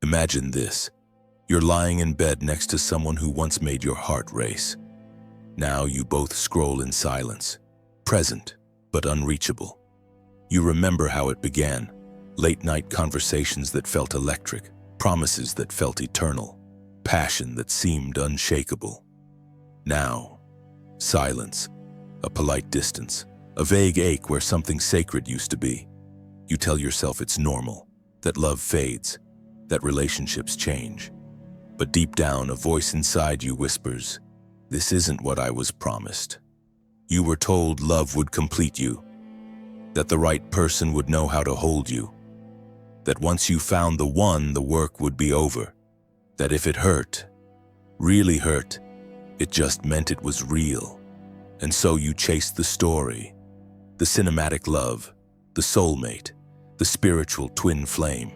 Imagine this. You're lying in bed next to someone who once made your heart race. Now you both scroll in silence, present but unreachable. You remember how it began, late-night conversations that felt electric, promises that felt eternal, passion that seemed unshakable. Now, silence, a polite distance, a vague ache where something sacred used to be. You tell yourself it's normal, that love fades, that relationships change. But deep down, a voice inside you whispers, "This isn't what I was promised." You were told love would complete you, that the right person would know how to hold you, that once you found the one, the work would be over, that if it hurt, really hurt, it just meant it was real. And so you chased the story, the cinematic love, the soulmate, the spiritual twin flame.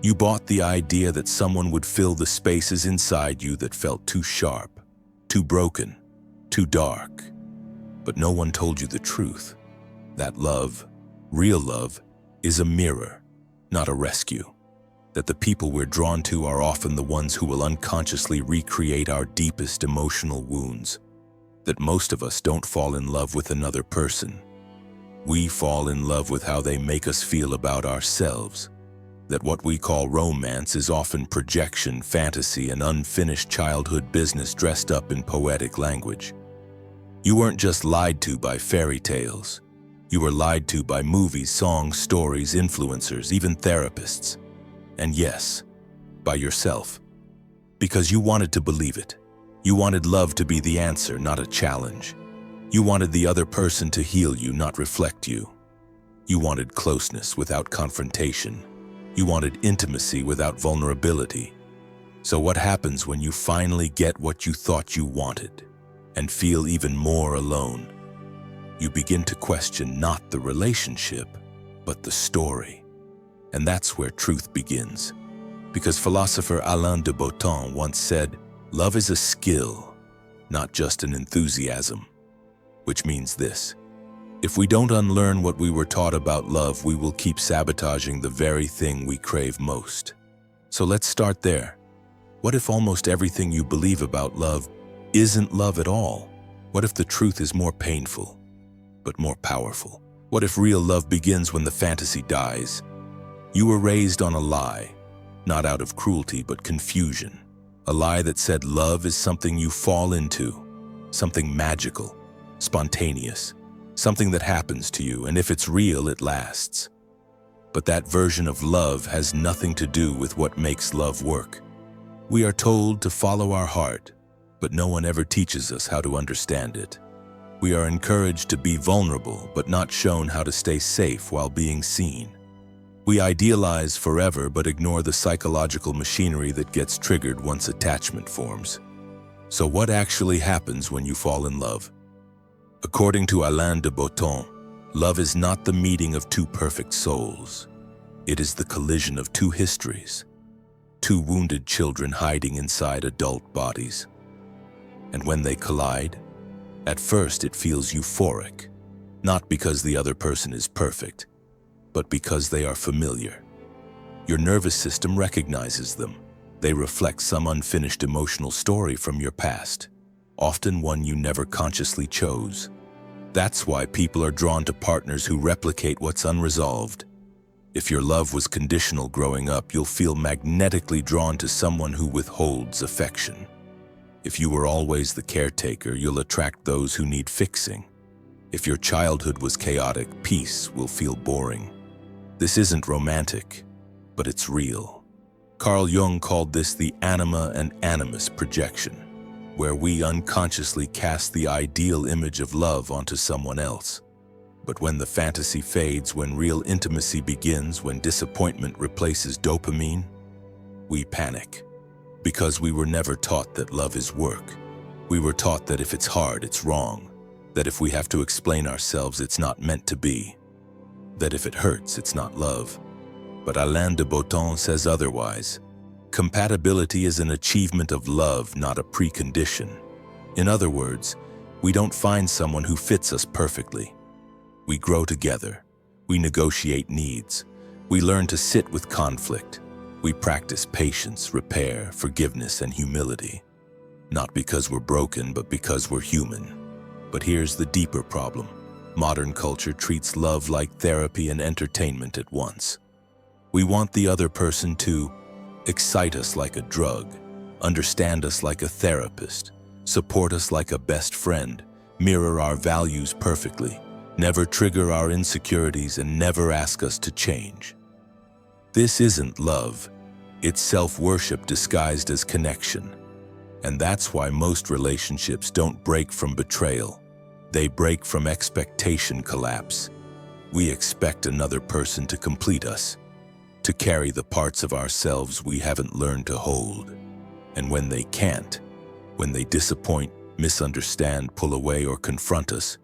You bought the idea that someone would fill the spaces inside you that felt too sharp, too broken, too dark. But no one told you the truth. That love, real love, is a mirror, not a rescue. That the people we're drawn to are often the ones who will unconsciously recreate our deepest emotional wounds. That most of us don't fall in love with another person. We fall in love with how they make us feel about ourselves. That what we call romance is often projection, fantasy, and unfinished childhood business dressed up in poetic language. You weren't just lied to by fairy tales. You were lied to by movies, songs, stories, influencers, even therapists. And yes, by yourself. Because you wanted to believe it. You wanted love to be the answer, not a challenge. You wanted the other person to heal you, not reflect you. You wanted closeness without confrontation. You wanted intimacy without vulnerability. So what happens when you finally get what you thought you wanted and feel even more alone? You begin to question not the relationship, but the story. And that's where truth begins. Because philosopher Alain de Botton once said, "Love is a skill, not just an enthusiasm." Which means this: if we don't unlearn what we were taught about love, we will keep sabotaging the very thing we crave most. So let's start there. What if almost everything you believe about love isn't love at all? What if the truth is more painful, but more powerful? What if real love begins when the fantasy dies? You were raised on a lie, not out of cruelty, but confusion. A lie that said love is something you fall into, something magical, spontaneous, something that happens to you, and if it's real, it lasts. But that version of love has nothing to do with what makes love work. We are told to follow our heart, but no one ever teaches us how to understand it. We are encouraged to be vulnerable, but not shown how to stay safe while being seen. We idealize forever, but ignore the psychological machinery that gets triggered once attachment forms. So what actually happens when you fall in love? According to Alain de Botton, love is not the meeting of two perfect souls. It is the collision of two histories, two wounded children hiding inside adult bodies. And when they collide, at first it feels euphoric, not because the other person is perfect, but because they are familiar. Your nervous system recognizes them. They reflect some unfinished emotional story from your past, often one you never consciously chose. That's why people are drawn to partners who replicate what's unresolved. If your love was conditional growing up, you'll feel magnetically drawn to someone who withholds affection. If you were always the caretaker, you'll attract those who need fixing. If your childhood was chaotic, peace will feel boring. This isn't romantic, but it's real. Carl Jung called this the anima and animus projection, where we unconsciously cast the ideal image of love onto someone else. But when the fantasy fades, when real intimacy begins, when disappointment replaces dopamine, we panic. Because we were never taught that love is work. We were taught that if it's hard, it's wrong. That if we have to explain ourselves, it's not meant to be. That if it hurts, it's not love. But Alain de Botton says otherwise. Compatibility is an achievement of love, not a precondition. In other words, we don't find someone who fits us perfectly. We grow together. We negotiate needs. We learn to sit with conflict. We practice patience, repair, forgiveness, and humility. Not because we're broken, but because we're human. But here's the deeper problem. Modern culture treats love like therapy and entertainment at once. We want the other person to excite us like a drug, understand us like a therapist, support us like a best friend, mirror our values perfectly, never trigger our insecurities, and never ask us to change. This isn't love. It's self-worship disguised as connection. And that's why most relationships don't break from betrayal. They break from expectation collapse. We expect another person to complete us, to carry the parts of ourselves we haven't learned to hold. And when they can't, when they disappoint, misunderstand, pull away, or confront us,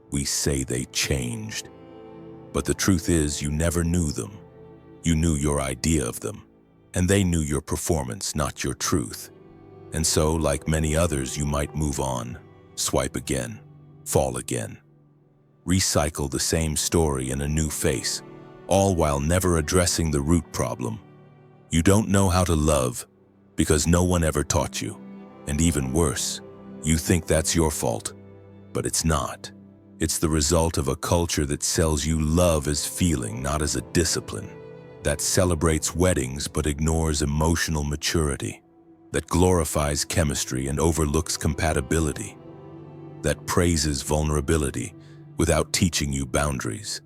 we say they changed. But the truth is, you never knew them. You knew your idea of them, and they knew your performance, not your truth. And so, like many others, you might move on, swipe again, fall again, recycle the same story in a new face, all while never addressing the root problem. You don't know how to love because no one ever taught you. And even worse, you think that's your fault, but it's not. It's the result of a culture that sells you love as feeling, not as a discipline, that celebrates weddings but ignores emotional maturity, that glorifies chemistry and overlooks compatibility, that praises vulnerability without teaching you boundaries.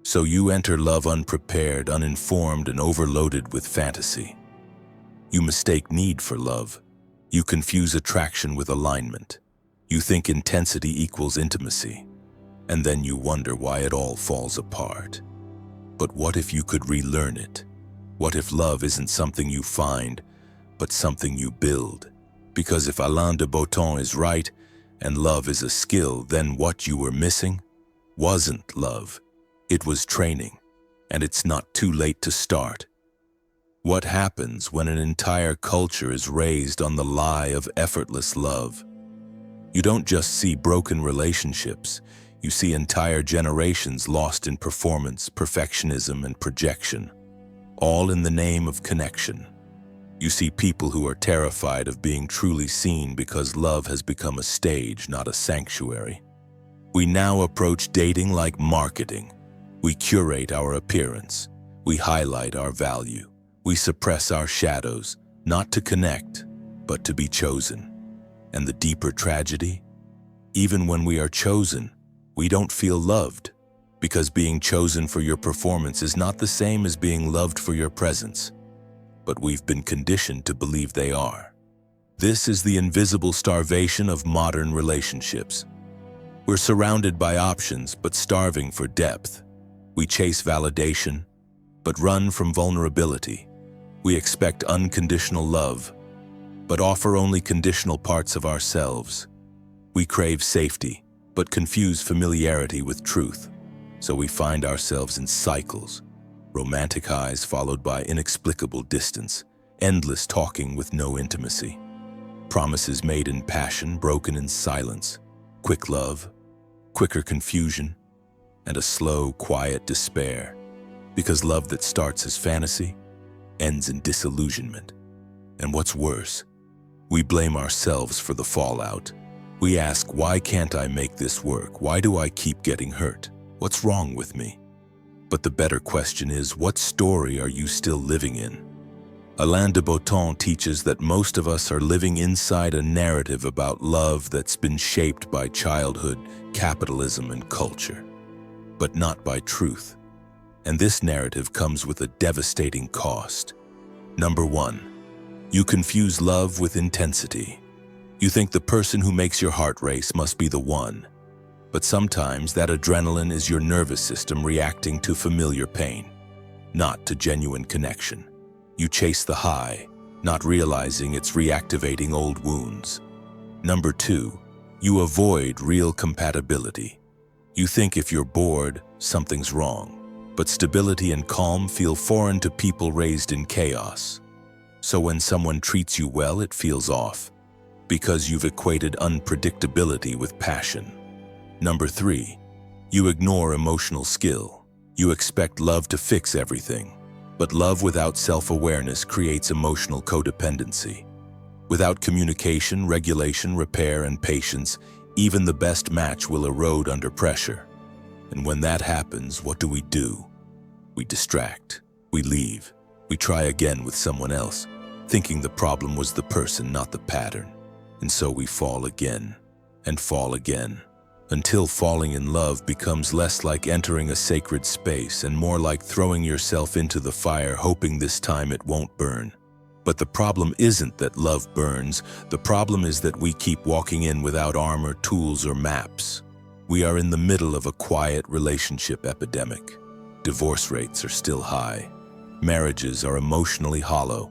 So you enter love unprepared, uninformed, and overloaded with fantasy. You mistake need for love. You confuse attraction with alignment. You think intensity equals intimacy. And then you wonder why it all falls apart. But what if you could relearn it? What if love isn't something you find, but something you build? Because if Alain de Botton is right, and love is a skill, then what you were missing wasn't love. It was training, and it's not too late to start. What happens when an entire culture is raised on the lie of effortless love? You don't just see broken relationships, you see entire generations lost in performance, perfectionism, and projection, all in the name of connection. You see people who are terrified of being truly seen because love has become a stage, not a sanctuary. We now approach dating like marketing. We curate our appearance. We highlight our value. We suppress our shadows, not to connect, but to be chosen. And the deeper tragedy? Even when we are chosen, we don't feel loved, because being chosen for your performance is not the same as being loved for your presence. But we've been conditioned to believe they are. This is the invisible starvation of modern relationships. We're surrounded by options, but starving for depth. We chase validation, but run from vulnerability. We expect unconditional love, but offer only conditional parts of ourselves. We crave safety, but confuse familiarity with truth. So we find ourselves in cycles, romantic highs followed by inexplicable distance, endless talking with no intimacy, promises made in passion, broken in silence, quick love, quicker confusion, and a slow, quiet despair, because love that starts as fantasy ends in disillusionment. And what's worse, we blame ourselves for the fallout. We ask, why can't I make this work? Why do I keep getting hurt? What's wrong with me? But the better question is, what story are you still living in? Alain de Botton teaches that most of us are living inside a narrative about love that's been shaped by childhood, capitalism, and culture, but not by truth. And this narrative comes with a devastating cost. Number 1, you confuse love with intensity. You think the person who makes your heart race must be the one. But sometimes that adrenaline is your nervous system reacting to familiar pain, not to genuine connection. You chase the high, not realizing it's reactivating old wounds. Number 2, you avoid real compatibility. You think if you're bored, something's wrong. But stability and calm feel foreign to people raised in chaos. So when someone treats you well, it feels off, because you've equated unpredictability with passion. Number 3, you ignore emotional skill. You expect love to fix everything. But love without self-awareness creates emotional codependency. Without communication, regulation, repair, and patience, even the best match will erode under pressure. And when that happens, what do? We distract, we leave, we try again with someone else, thinking the problem was the person, not the pattern. And so we fall again, and fall again, until falling in love becomes less like entering a sacred space and more like throwing yourself into the fire, hoping this time it won't burn. But the problem isn't that love burns, the problem is that we keep walking in without armor, tools, or maps. We are in the middle of a quiet relationship epidemic. Divorce rates are still high. Marriages are emotionally hollow.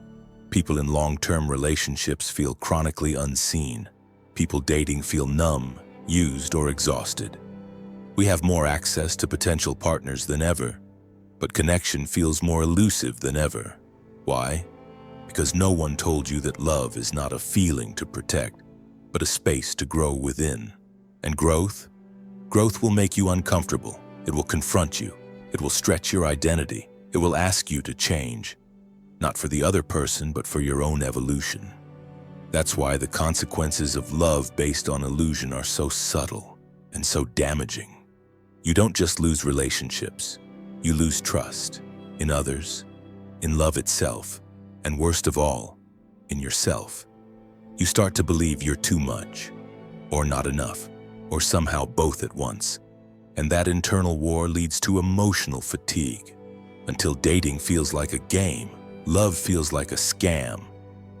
People in long-term relationships feel chronically unseen. People dating feel numb, used, or exhausted. We have more access to potential partners than ever, but connection feels more elusive than ever. Why? Because no one told you that love is not a feeling to protect, but a space to grow within. And growth? Growth will make you uncomfortable. It will confront you. It will stretch your identity. It will ask you to change. Not for the other person, but for your own evolution. That's why the consequences of love based on illusion are so subtle and so damaging. You don't just lose relationships. You lose trust in others, in love itself, and worst of all, in yourself. You start to believe you're too much, or not enough, or somehow both at once. And that internal war leads to emotional fatigue, until dating feels like a game, love feels like a scam,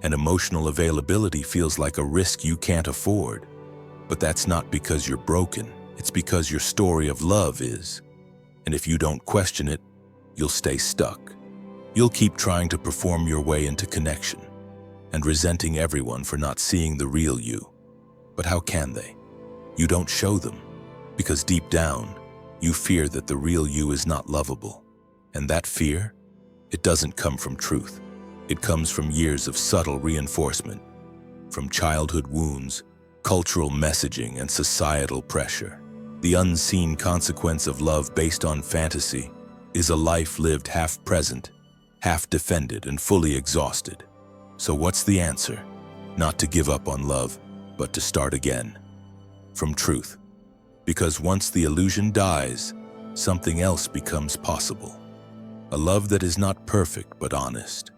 and emotional availability feels like a risk you can't afford. But that's not because you're broken, it's because your story of love is. And if you don't question it, you'll stay stuck. You'll keep trying to perform your way into connection, and resenting everyone for not seeing the real you. But how can they? You don't show them, because deep down, you fear that the real you is not lovable. And that fear, it doesn't come from truth. It comes from years of subtle reinforcement, from childhood wounds, cultural messaging, and societal pressure. The unseen consequence of love based on fantasy is a life lived half present, half defended, and fully exhausted. So what's the answer? Not to give up on love, but to start again. From truth. Because once the illusion dies, something else becomes possible. A love that is not perfect but honest.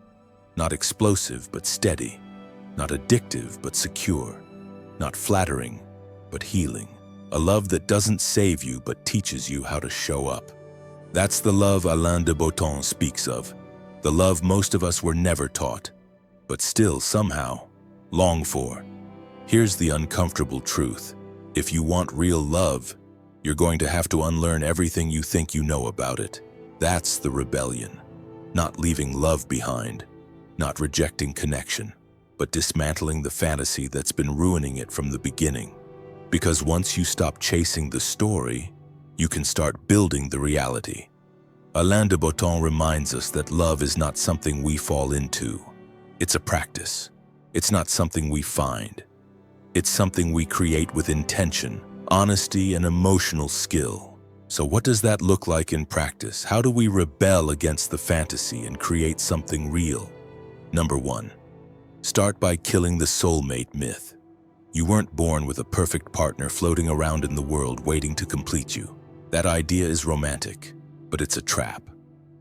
Not explosive but steady. Not addictive but secure. Not flattering but healing. A love that doesn't save you but teaches you how to show up. That's the love Alain de Botton speaks of. The love most of us were never taught, but still somehow long for. Here's the uncomfortable truth. If you want real love, you're going to have to unlearn everything you think you know about it. That's the rebellion. Not leaving love behind, not rejecting connection, but dismantling the fantasy that's been ruining it from the beginning. Because once you stop chasing the story, you can start building the reality. Alain de Botton reminds us that love is not something we fall into. It's a practice. It's not something we find. It's something we create with intention, honesty, and emotional skill. So what does that look like in practice? How do we rebel against the fantasy and create something real? Number 1, start by killing the soulmate myth. You weren't born with a perfect partner floating around in the world waiting to complete you. That idea is romantic, but it's a trap.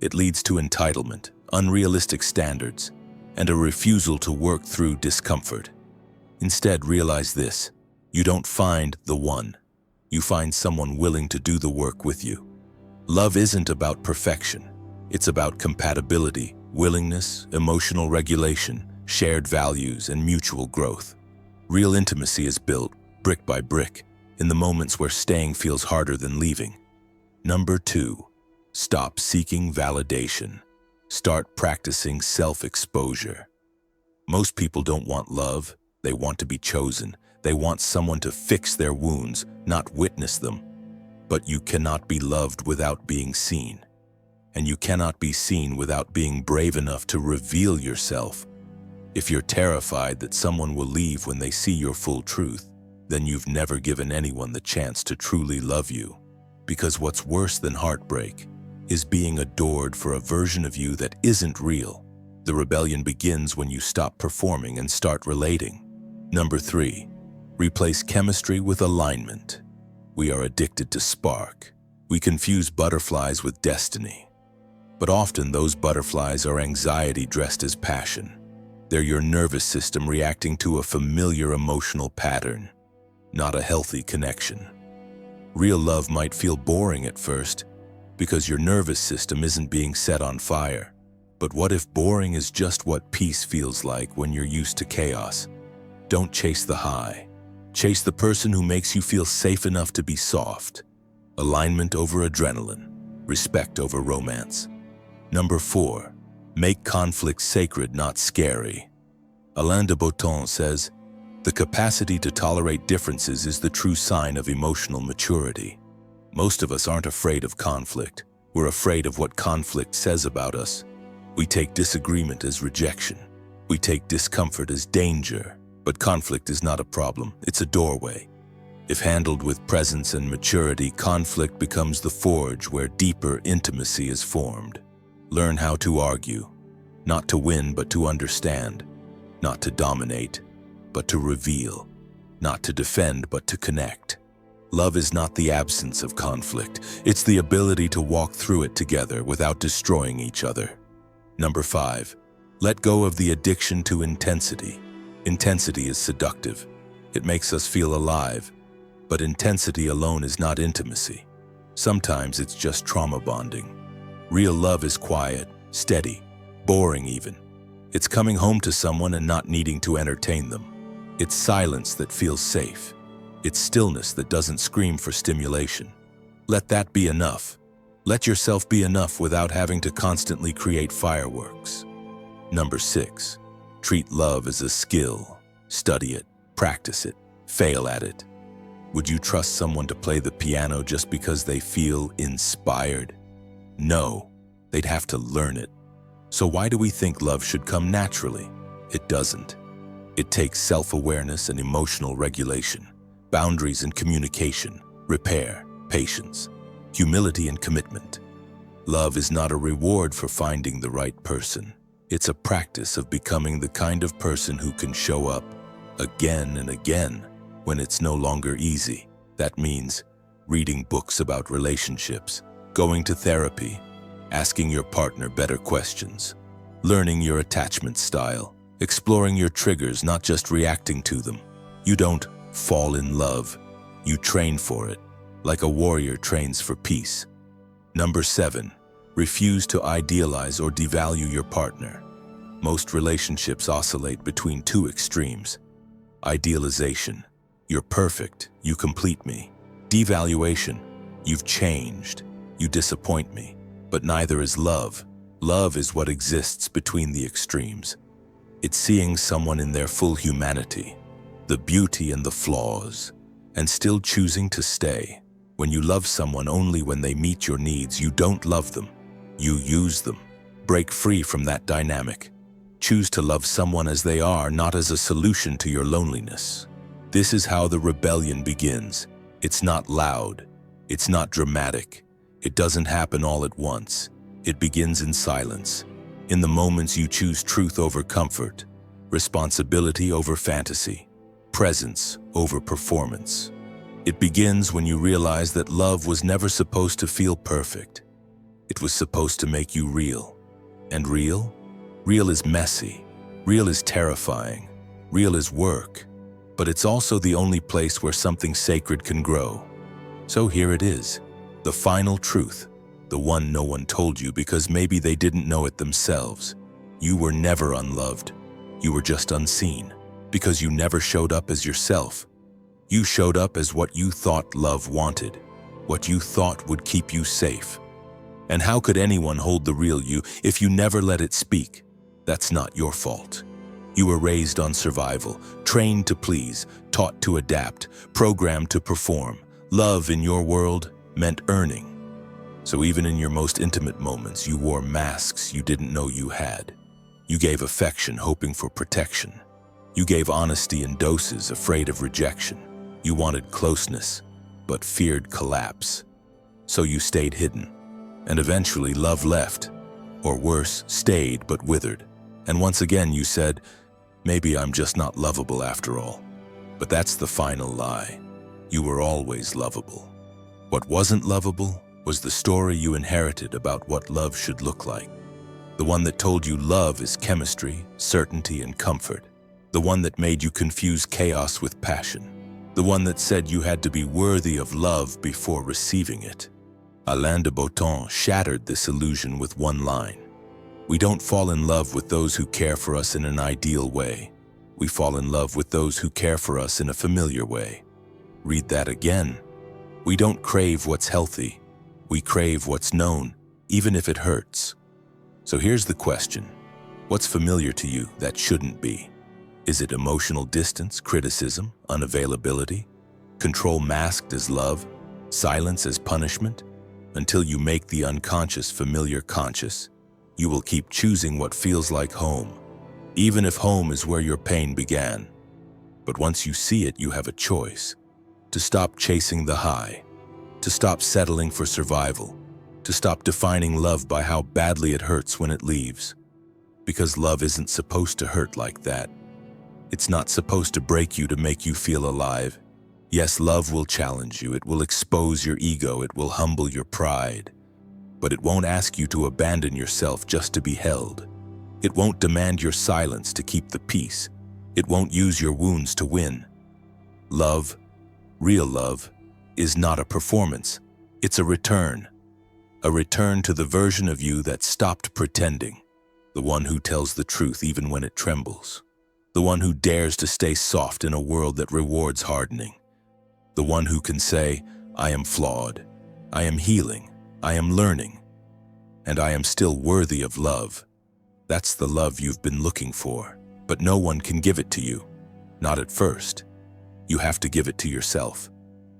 It leads to entitlement, unrealistic standards, and a refusal to work through discomfort. Instead, realize this: you don't find the one. You find someone willing to do the work with you. Love isn't about perfection. It's about compatibility, willingness, emotional regulation, shared values, and mutual growth. Real intimacy is built, brick by brick, in the moments where staying feels harder than leaving. Number 2, stop seeking validation. Start practicing self-exposure. Most people don't want love. They want to be chosen. They want someone to fix their wounds, not witness them. But you cannot be loved without being seen. And you cannot be seen without being brave enough to reveal yourself. If you're terrified that someone will leave when they see your full truth, then you've never given anyone the chance to truly love you. Because what's worse than heartbreak is being adored for a version of you that isn't real. The rebellion begins when you stop performing and start relating. Number 3, replace chemistry with alignment. We are addicted to spark. We confuse butterflies with destiny. But often those butterflies are anxiety dressed as passion. They're your nervous system reacting to a familiar emotional pattern, not a healthy connection. Real love might feel boring at first because your nervous system isn't being set on fire. But what if boring is just what peace feels like when you're used to chaos? Don't chase the high. Chase the person who makes you feel safe enough to be soft. Alignment over adrenaline. Respect over romance. Number 4, make conflict sacred, not scary. Alain de Botton says, "The capacity to tolerate differences is the true sign of emotional maturity." Most of us aren't afraid of conflict. We're afraid of what conflict says about us. We take disagreement as rejection. We take discomfort as danger. But conflict is not a problem, it's a doorway. If handled with presence and maturity, conflict becomes the forge where deeper intimacy is formed. Learn how to argue, not to win but to understand, not to dominate but to reveal, not to defend but to connect. Love is not the absence of conflict, it's the ability to walk through it together without destroying each other. Number 5, let go of the addiction to intensity. Intensity is seductive. It makes us feel alive. But intensity alone is not intimacy. Sometimes it's just trauma bonding. Real love is quiet, steady, boring even. It's coming home to someone and not needing to entertain them. It's silence that feels safe. It's stillness that doesn't scream for stimulation. Let that be enough. Let yourself be enough without having to constantly create fireworks. Number 6, treat love as a skill. Study it, practice it, fail at it. Would you trust someone to play the piano just because they feel inspired? No, they'd have to learn it. So why do we think love should come naturally? It doesn't. It takes self-awareness and emotional regulation, boundaries and communication, repair, patience, humility and commitment. Love is not a reward for finding the right person. It's a practice of becoming the kind of person who can show up again and again when it's no longer easy. That means reading books about relationships, going to therapy, asking your partner better questions, learning your attachment style, exploring your triggers, not just reacting to them. You don't fall in love, you train for it, like a warrior trains for peace. Number 7, refuse to idealize or devalue your partner. Most relationships oscillate between two extremes. Idealization, you're perfect, you complete me. Devaluation, you've changed, you disappoint me. But neither is love. Love is what exists between the extremes. It's seeing someone in their full humanity, the beauty and the flaws, and still choosing to stay. When you love someone only when they meet your needs, you don't love them, you use them. Break free from that dynamic. Choose to love someone as they are, not as a solution to your loneliness. This is how the rebellion begins. It's not loud. It's not dramatic. It doesn't happen all at once. It begins in silence, in the moments you choose truth over comfort, responsibility over fantasy, presence over performance. It begins when you realize that love was never supposed to feel perfect. It was supposed to make you real. And real? Real is messy. Real is terrifying. Real is work. But it's also the only place where something sacred can grow. So here it is. The final truth, the one no one told you because maybe they didn't know it themselves. You were never unloved. You were just unseen because you never showed up as yourself. You showed up as what you thought love wanted, what you thought would keep you safe. And how could anyone hold the real you if you never let it speak? That's not your fault. You were raised on survival, trained to please, taught to adapt, programmed to perform. Love in your world meant earning. So even in your most intimate moments, you wore masks you didn't know you had. You gave affection, hoping for protection. You gave honesty in doses, afraid of rejection. You wanted closeness, but feared collapse. So you stayed hidden. And eventually love left, or worse, stayed but withered. And once again you said, maybe I'm just not lovable after all. But that's the final lie. You were always lovable. What wasn't lovable was the story you inherited about what love should look like. The one that told you love is chemistry, certainty, and comfort. The one that made you confuse chaos with passion. The one that said you had to be worthy of love before receiving it. Alain de Botton shattered this illusion with one line. We don't fall in love with those who care for us in an ideal way. We fall in love with those who care for us in a familiar way. Read that again. We don't crave what's healthy. We crave what's known, even if it hurts. So here's the question. What's familiar to you that shouldn't be? Is it emotional distance, criticism, unavailability? Control masked as love? Silence as punishment? Until you make the unconscious familiar conscious, you will keep choosing what feels like home, even if home is where your pain began. But once you see it, you have a choice. To stop chasing the high, to stop settling for survival, to stop defining love by how badly it hurts when it leaves. Because love isn't supposed to hurt like that. It's not supposed to break you to make you feel alive. Yes, love will challenge you, it will expose your ego, it will humble your pride. But it won't ask you to abandon yourself just to be held. It won't demand your silence to keep the peace. It won't use your wounds to win. Love, real love, is not a performance. It's a return. A return to the version of you that stopped pretending. The one who tells the truth even when it trembles. The one who dares to stay soft in a world that rewards hardening. The one who can say, I am flawed, I am healing, I am learning, and I am still worthy of love. That's the love you've been looking for, but no one can give it to you. Not at first. You have to give it to yourself.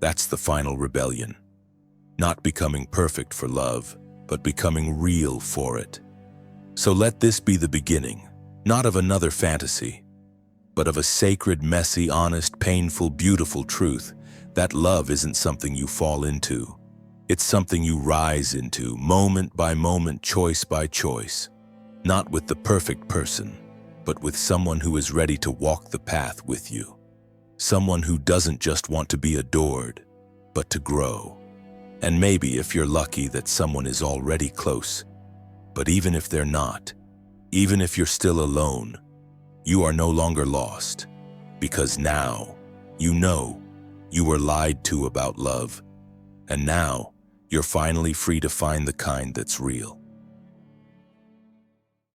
That's the final rebellion. Not becoming perfect for love, but becoming real for it. So let this be the beginning, not of another fantasy, but of a sacred, messy, honest, painful, beautiful truth that love isn't something you fall into. It's something you rise into, moment by moment, choice by choice. Not with the perfect person, but with someone who is ready to walk the path with you. Someone who doesn't just want to be adored, but to grow. And maybe, if you're lucky, that someone is already close. But even if they're not, even if you're still alone, you are no longer lost. Because now, you know, you were lied to about love. And now, you're finally free to find the kind that's real.